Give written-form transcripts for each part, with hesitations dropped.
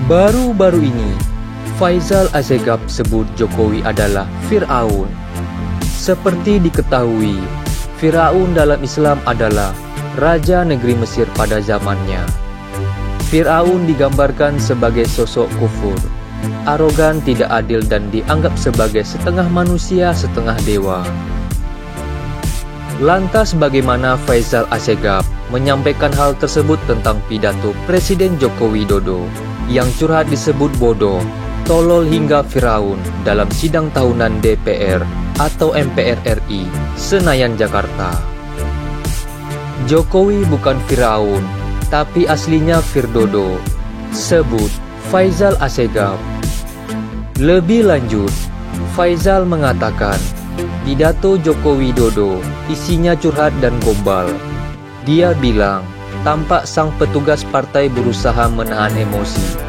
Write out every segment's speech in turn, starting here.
Baru-baru ini, Faisal Assegaf sebut Jokowi adalah Fir'aun. Seperti diketahui, Fir'aun dalam Islam adalah Raja Negeri Mesir pada zamannya. Fir'aun digambarkan sebagai sosok kufur, arogan, tidak adil, dan dianggap sebagai setengah manusia, setengah dewa. Lantas bagaimana Faisal Assegaf menyampaikan hal tersebut tentang pidato Presiden Joko Widodo yang curhat disebut bodoh, tolol hingga Firaun dalam sidang tahunan DPR atau MPR RI Senayan, Jakarta? Jokowi bukan Firaun, tapi aslinya Firdodo, sebut Faisal Assegaf. Lebih lanjut, Faisal mengatakan pidato Joko Widodo isinya curhat dan gombal. Dia bilang tampak sang petugas partai berusaha menahan emosi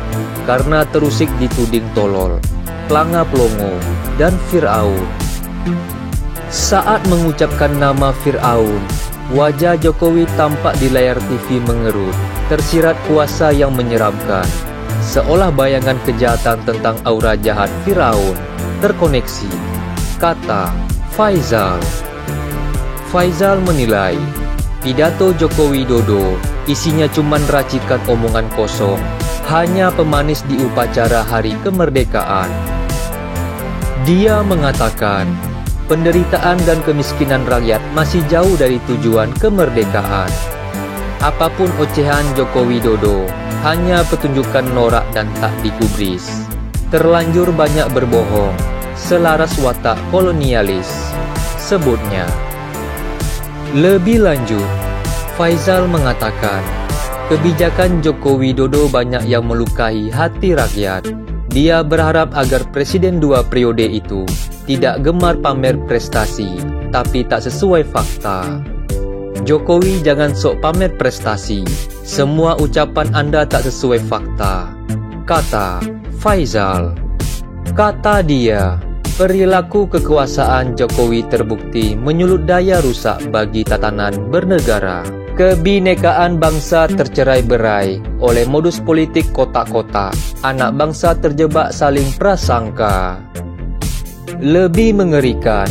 karena terusik dituding tolol, pelanga-pelongo, dan Fir'aun. Saat mengucapkan nama Fir'aun, wajah Jokowi tampak di layar TV mengerut, tersirat kuasa yang menyeramkan, seolah bayangan kejahatan tentang aura jahat Fir'aun terkoneksi, kata Faisal. Faisal menilai pidato Joko Widodo isinya cuman racikan omongan kosong, hanya pemanis di upacara hari kemerdekaan. Dia mengatakan penderitaan dan kemiskinan rakyat masih jauh dari tujuan kemerdekaan. Apapun ocehan Joko Widodo hanya petunjukan norak dan tak digubris. Terlanjur banyak berbohong, selaras watak kolonialis, sebutnya. Lebih lanjut, Faisal mengatakan kebijakan Joko Widodo banyak yang melukai hati rakyat. Dia berharap agar Presiden 2 periode itu tidak gemar pamer prestasi, tapi tak sesuai fakta. Jokowi jangan sok pamer prestasi, semua ucapan Anda tak sesuai fakta, kata Faisal. Kata dia, perilaku kekuasaan Jokowi terbukti menyulut daya rusak bagi tatanan bernegara. Kebinekaan bangsa tercerai-berai oleh modus politik kotak-kotak. Anak bangsa terjebak saling prasangka. Lebih mengerikan,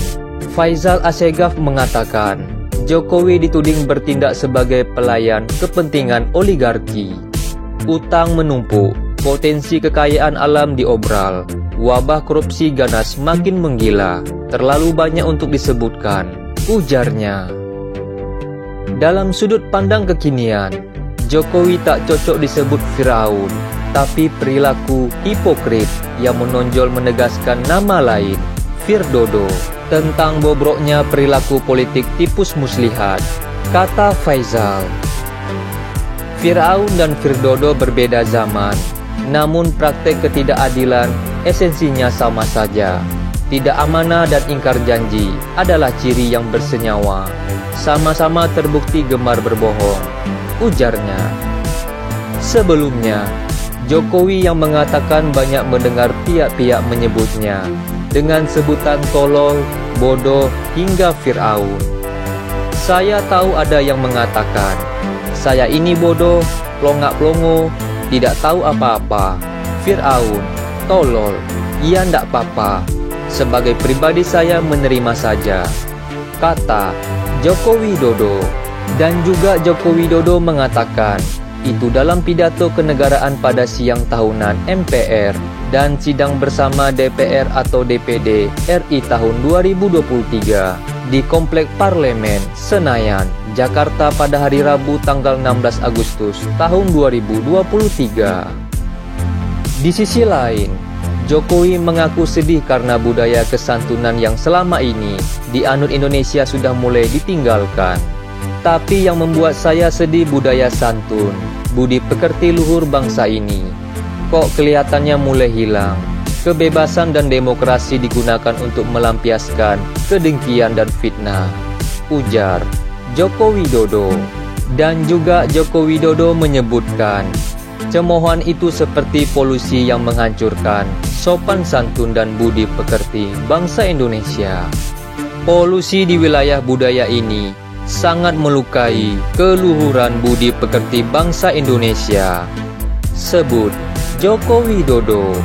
Faisal Assegaf mengatakan Jokowi dituding bertindak sebagai pelayan kepentingan oligarki. Utang menumpuk, potensi kekayaan alam diobral, wabah korupsi ganas makin menggila, terlalu banyak untuk disebutkan, ujarnya. Dalam sudut pandang kekinian, Jokowi tak cocok disebut Firaun, tapi perilaku hipokrit yang menonjol menegaskan nama lain, Firdodo, tentang bobroknya perilaku politik tipus muslihat, kata Faisal. Firaun dan Firdodo berbeda zaman, namun praktek ketidakadilan esensinya sama saja. Tidak amanah dan ingkar janji adalah ciri yang bersenyawa. Sama-sama terbukti gemar berbohong, ujarnya. Sebelumnya, Jokowi yang mengatakan banyak mendengar pihak-pihak menyebutnya dengan sebutan tolol, bodoh, hingga Fir'aun. Saya tahu ada yang mengatakan, saya ini bodoh, pelongak-pelongo, tidak tahu apa-apa, Fir'aun, tolol, iya ndak apa-apa. Sebagai pribadi saya menerima saja, kata Joko Widodo. Dan juga Joko Widodo mengatakan itu dalam pidato kenegaraan pada siang tahunan MPR dan sidang bersama DPR atau DPD RI tahun 2023 di Komplek Parlemen Senayan, Jakarta pada hari Rabu tanggal 16 Agustus tahun 2023. Di sisi lain, Jokowi mengaku sedih karena budaya kesantunan yang selama ini dianut Indonesia sudah mulai ditinggalkan. Tapi yang membuat saya sedih budaya santun, budi pekerti luhur bangsa ini, kok kelihatannya mulai hilang. Kebebasan dan demokrasi digunakan untuk melampiaskan kedengkian dan fitnah, ujar Joko Widodo. Dan juga Joko Widodo menyebutkan cemoohan itu seperti polusi yang menghancurkan sopan santun dan budi pekerti bangsa Indonesia. Polusi di wilayah budaya ini sangat melukai keluhuran budi pekerti bangsa Indonesia, sebut Joko Widodo.